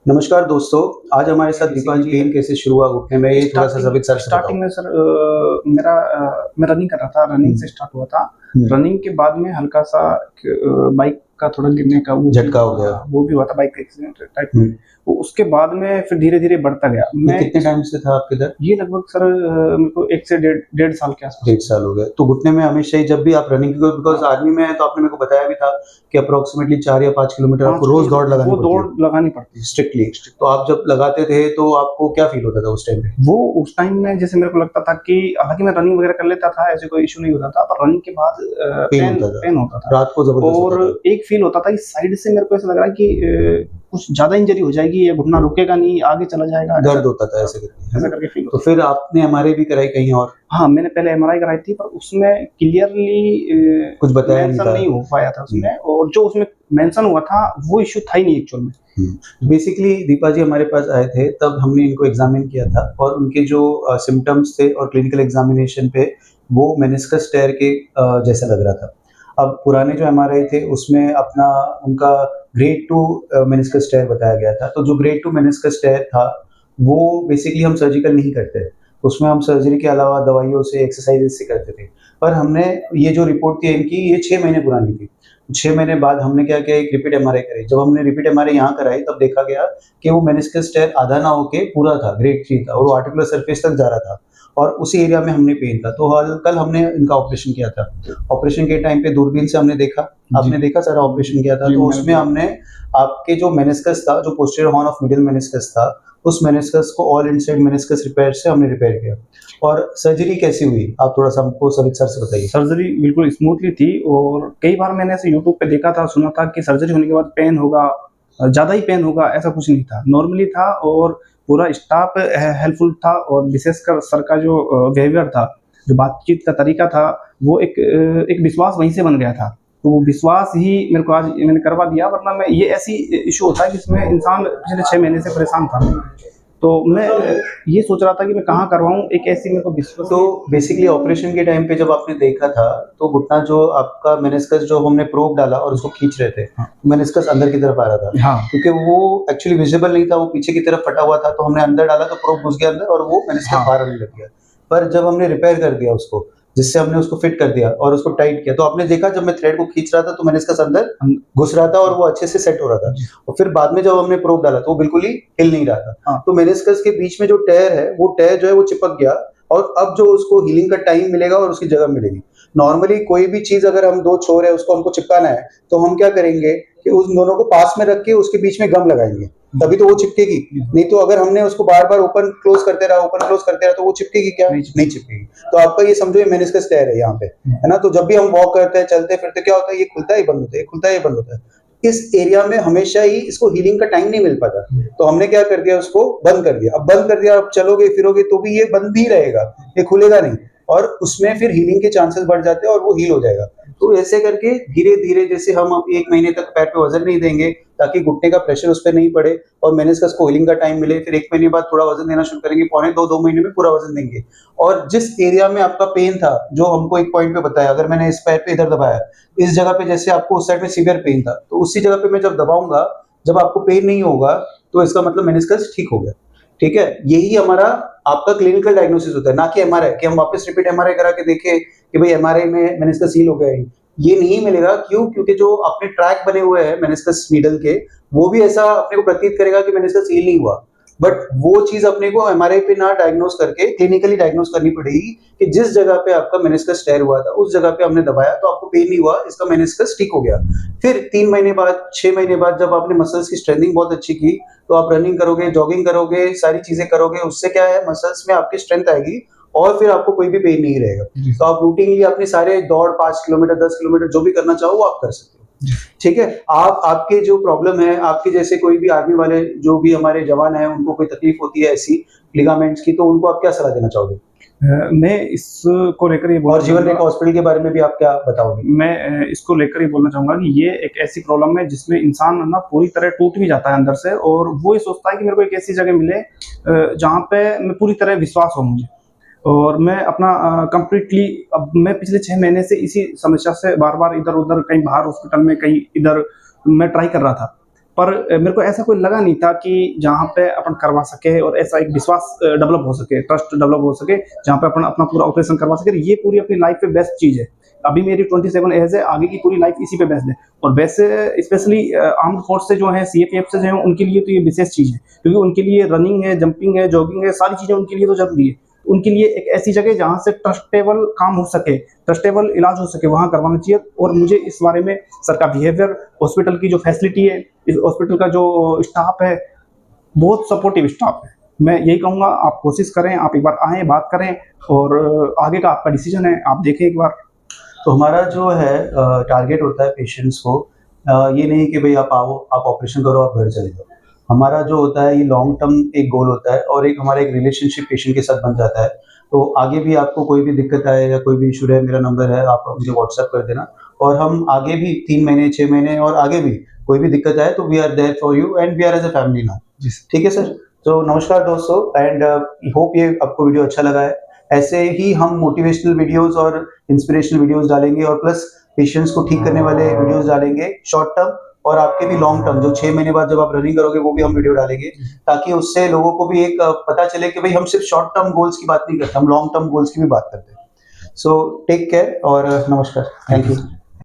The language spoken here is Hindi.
नमस्कार दोस्तों, आज हमारे साथ दीपा जी पेन कैसे शुरू हुआ घुटने में ये थोड़ा-सा सवित सर से स्टार्टिंग बताओ। में सर मैं रनिंग कर रहा था, रनिंग से स्टार्ट हुआ था। रनिंग के बाद में हल्का-सा बाइक का थोड़ा गिरने का झटका हो गया। वो भी हुआ था, बाइक एक्सीडेंट टाइप में। हुँ। तो उसके बाद में फिर धीरे-धीरे बढ़ता गया। ये कितने टाइम से था आपके दर्द? ये लगभग सर मेरे को 1 से डेढ़ साल के आसपास। 1.5 साल हो गए। तो घुटने में हमेशा ही जब भी आप रनिंग बिकॉज़ आर्मी में हैं तो आपने मेरे को बताया भी था कि अप्रॉक्सिमेटली 4 या 5 किलोमीटर 5 आपको रोज़ दौड़ लगानी वो पड़ती है। दौड़ लगानी पड़ती है। स्ट्रिक्टली। तो आप जब लगाते थे तो आपको क्या फ़ील होता था उस टाइम पे? वो उस टाइम में जैसे मेरे को लगता था कि हालाँकि मैं रनिंग वगैरह कर लेता था, ऐसे कोई इश्यू नहीं होता था, पर रनिंग के बाद पेन होता था। रात को ज़बरदस्त होता था। और एक फ़ील होता था कि साइड से मेरे को ऐसा लग रहा है कि कुछ ज़्यादा इंजरी हो जाएगी, ये घुटना रुकेगा नहीं, आगे चला जाएगा। दर्द होता था ऐसे करके, है ऐसा ना? करके फ़ील तो होता फिर आपने एमआरआई भी कराई कहीं और? था। हाँ, मैंने पहले एमआरआई कराई थी, पर उसमें क्लियरली कुछ बताया नहीं मेंशन था। नहीं हो पाया था उसमें, और जो उसमें मेंशन हुआ था, वो इश्यू था ही नहीं एक्चुअल में। बेसिकली दीपा जी हमारे पास आए थे तब हमने इनको एग्जामिन किया था और उनके जो सिम्टम्स थे और क्लिनिकल एग्जामिनेशन पे वो मेनिस्कस टेयर के जैसा लग रहा था। अब पुराने जो एमआरआई थे उसमें अपना उनका ग्रेड 2 मेनिस्कस टेयर बताया गया था। तो जो ग्रेड 2 मेनिस्कस टेयर था वो बेसिकली हम सर्जिकल नहीं करते। उसमें हम सर्जरी के अलावा दवाइयों से एक्सरसाइज़ से करते थे। पर हमने ये जो रिपोर्ट थी इनकी ये 6 महीने पुरानी थी। 6 महीने बाद हमने क्या किया, एक रिपीट एमआरआई कराई। जब हमने रिपीट एमआरआई यहाँ कराई तब देखा गया कि वो मेनिस्कस टेयर आधा ना होके पूरा था, ग्रेड 3 था और वो आर्टिकुलर सरफेस तक जा रहा था और उसी एरिया में हमने पेन था। तो कल हमने इनका ऑपरेशन किया था। ऑपरेशन के टाइम पे दूरबीन से हमने देखा, आपने देखा सारा ऑपरेशन किया था, तो उसमें हमने आपके जो मेनिस्कस था, जो posterior horn of middle meniscus था, उस मेनिस्कस को ऑल इनसाइड मेनिस्कस रिपेयर से हमने रिपेयर किया। और सर्जरी कैसी हुई? आप थोड़ा-सा हमको सवित सर से बताइए। सर्जरी बिल्कुल स्मूथली थी, और कई बार मैंने ऐसे यूट्यूब पे देखा था, सुना था कि सर्जरी होने के बाद पेन होगा, ज़्यादा ही पेन होगा, ऐसा कुछ नहीं था, नॉर्मली था। और पूरा स्टाफ हेल्पफुल था, और विशेषकर सर का जो बिहेवियर था, जो बातचीत का तरीका था, वो एक विश्वास वहीं से बन गया था। तो वो विश्वास ही मेरे को आज मैंने करवा दिया, वरना मैं ये ऐसी इश्यू होता है जिसमें इंसान पिछले 6 महीने से परेशान था। तो मैं ये सोच रहा था कि मैं कहाँ करवाऊँ, एक ऐसी मेरे को विश्वास। तो बेसिकली ऑपरेशन के टाइम पे जब आपने देखा था, तो घुटना जो आपका मेनिस्कस जो हमने प्रोब डाला और उसको खींच रहे थे, हाँ। मेनिस्कस अंदर की तरफ आ रहा था। हाँ। क्योंकि वो एक्चुअली विजिबल नहीं था, वो पीछे की तरफ फटा हुआ था, तो हमने अंदर डाला तो प्रोब घुस गया अंदर और वो मेनिस्कस हाँ। बाहर आने लग गया। पर जब हमने रिपेयर कर दिया उसको, जिससे हमने उसको फिट कर दिया और उसको टाइट किया, तो आपने देखा जब मैं थ्रेड को खींच रहा था तो मेनिस्कस अंदर घुस रहा था और वो अच्छे से सेट हो रहा था। और फिर बाद में जब हमने प्रोब डाला तो वो बिल्कुल ही हिल नहीं रहा था। हाँ। तो मेनिस्कस के बीच में जो टेयर है, वो टेयर जो है वो चिपक गया और अब जो उसको हीलिंग का टाइम मिलेगा और उसकी जगह मिलेगी। नॉर्मली कोई भी चीज़ अगर हम 2 छोर है उसको हमको चिपकाना है, तो हम क्या करेंगे कि उन दोनों को पास में रख के उसके बीच में गम लगाएँगे, तभी तो वो चिपकेगी। नहीं तो अगर हमने उसको बार-बार ओपन क्लोज़ करते रहा तो वो चिपकेगी क्या? नहीं चिपकेगी। तो आपका ये समझो ये मेनिस्कस टेयर है यहाँ पे, है ना? तो जब भी हम वॉक करते हैं, चलते-फिरते क्या होता है, ये खुलता है, ये बंद होता है, ये खुलता है, ये बंद होता है। इस एरिया में हमेशा ही इसको हीलिंग का टाइम नहीं मिल पाता। तो हमने क्या कर दिया, उसको बंद कर दिया। अब बंद कर दिया, अब चलोगे फिरोगे तो भी ये बंद ही रहेगा, ये खुलेगा नहीं और उसमें फिर हीलिंग के चांसेस बढ़ जाते हैं और वो हील हो जाएगा। तो ऐसे करके धीरे-धीरे जैसे हम अब 1 महीने तक पैर पे वज़न नहीं देंगे ताकि घुटने का प्रेशर उस पे नहीं पड़े और मेनिस्कस को हीलिंग का टाइम मिले, फिर 1 महीने बाद थोड़ा वज़न देना शुरू करेंगे, पौने 2 महीने में पूरा वज़न देंगे। और जिस एरिया में आपका पेन था, जो हमको एक पॉइंट पे बताया, अगर मैंने इस पैर पे इधर दबाया, इस जगह पे जैसे आपको उस साइड में सीवियर पेन था, तो उसी जगह पे मैं जब दबाऊँगा, जब आपको पेन नहीं होगा, तो इसका मतलब मेनिस्कस ठीक हो गया। ठीक है? यही हमारा आपका क्लिनिकल डायग्नोसिस होता है, ना कि एमआरआई कि हम वापस रिपीट एमआरआई करा के देखें कि भई एमआरआई में मेनिस्कस हील हो गया है। ये नहीं मिलेगा, क्यों? क्योंकि जो अपने ट्रैक बने हुए हैं मेनिस्कस नीडल के, वो भी ऐसा अपने को प्रतीत करेगा कि मेनिस्कस हील नहीं हुआ। बट वो चीज़ अपने को एमआरआई पे ना डायग्नोस करके क्लिनिकली डायग्नोस करनी पड़ेगी कि जिस जगह पे आपका मेनिस्कस टेयर हुआ था, उस जगह पे हमने दबाया तो आपको पेन नहीं हुआ, इसका मेनिस्कस ठीक हो गया। फिर 3 महीने बाद, 6 महीने बाद जब आपने मसल्स की स्ट्रेंथिंग बहुत अच्छी की, तो आप रनिंग करोगे, जॉगिंग करोगे, सारी चीज़ें करोगे, उससे क्या है मसल्स में आपकी स्ट्रेंथ आएगी और फिर आपको कोई भी पेन नहीं रहेगा। तो आप रूटीनली अपने सारे दौड़ 5 किलोमीटर, 10 किलोमीटर जो भी करना चाहो वो आप कर सकते हो। ठीक है? आप आपके जो प्रॉब्लम है, आपके जैसे कोई भी आर्मी वाले जो भी हमारे जवान हैं, उनको कोई तकलीफ होती है ऐसी लिगामेंट्स की, तो उनको आप क्या सलाह देना चाहोगे? मैं इसको लेकर ये बोलना और जीवन चाहूँगा। रेखा हॉस्पिटल के बारे में भी आप क्या बताओगे? मैं इसको लेकर ये बोलना चाहूँगा कि ये एक ऐसी प्रॉब्लम है जिसमें इंसान ना पूरी तरह टूट भी जाता है अंदर से, और वो ये सोचता है कि मेरे को एक ऐसी जगह मिले जहाँ पे मैं पूरी तरह विश्वास हो मुझे, और मैं अपना कंप्लीटली, अब मैं पिछले 6 महीने से इसी समस्या से बार-बार इधर-उधर, कहीं बाहर हॉस्पिटल में, कहीं इधर मैं ट्राई कर रहा था। पर मेरे को ऐसा कोई लगा नहीं था कि जहाँ पे अपन करवा सके और ऐसा एक विश्वास डेवलप हो सके, ट्रस्ट डेवलप हो सके, जहाँ पे अपन अपना पूरा ऑपरेशन करवा सके। ये पूरी अपनी लाइफ पे बेस्ट चीज़ है। अभी मेरी 27 एज है, आगे की पूरी लाइफ इसी पे बेस्ड है। और वैसे स्पेशली आर्म्ड फोर्स से जो है, सीएपीएफ से जो है, उनके लिए तो ये विशेष चीज़ है, क्योंकि उनके लिए रनिंग है, जंपिंग है, जॉगिंग है, सारी चीज़ें उनके लिए तो जरूरी है। उनके लिए एक ऐसी जगह जहाँ से ट्रस्टेबल काम हो सके, ट्रस्टेबल इलाज हो सके, वहाँ करवाना चाहिए। और मुझे इस बारे में सर का बिहेवियर, हॉस्पिटल की जो फैसिलिटी है, इस हॉस्पिटल का जो स्टाफ है, बहुत सपोर्टिव स्टाफ है। मैं यही कहूँगा, आप कोशिश करें, आप एक बार आएँ, बात करें, और आगे का आपका डिसीजन है, आप देखें एक बार। तो हमारा जो है टारगेट होता है पेशेंट्स को, ये नहीं कि भाई आप आओ, आप ऑपरेशन करो, आप घर चले जाओ। हमारा जो होता है ये लॉन्ग टर्म एक गोल होता है, और एक हमारा एक रिलेशनशिप पेशेंट के साथ बन जाता है। तो आगे भी आपको कोई भी दिक्कत आए या कोई भी इशू रहे, मेरा नंबर है, आप मुझे व्हाट्सएप कर देना। और हम आगे भी 3 महीने, 6 महीने और आगे भी कोई भी दिक्कत आए तो we are there for you and we are as a family now. जी सर। ठीक है सर? तो नमस्कार दोस्तों, एंड होप ये आपको वीडियो अच्छा लगा है। ऐसे ही हम मोटिवेशनल वीडियोज़ और इंस्पिरेशनल वीडियोज़ डालेंगे, और प्लस पेशेंट्स को ठीक करने वाले वीडियोज़ डालेंगे शॉर्ट टर्म, और आपके भी लॉन्ग टर्म, जो 6 महीने बाद जब आप रनिंग करोगे वो भी हम वीडियो डालेंगे, ताकि उससे लोगों को भी एक पता चले कि भाई हम सिर्फ शॉर्ट टर्म गोल्स की बात नहीं करते, हम लॉन्ग टर्म गोल्स की भी बात करते हैं। सो टेक केयर और नमस्कार, थैंक यू।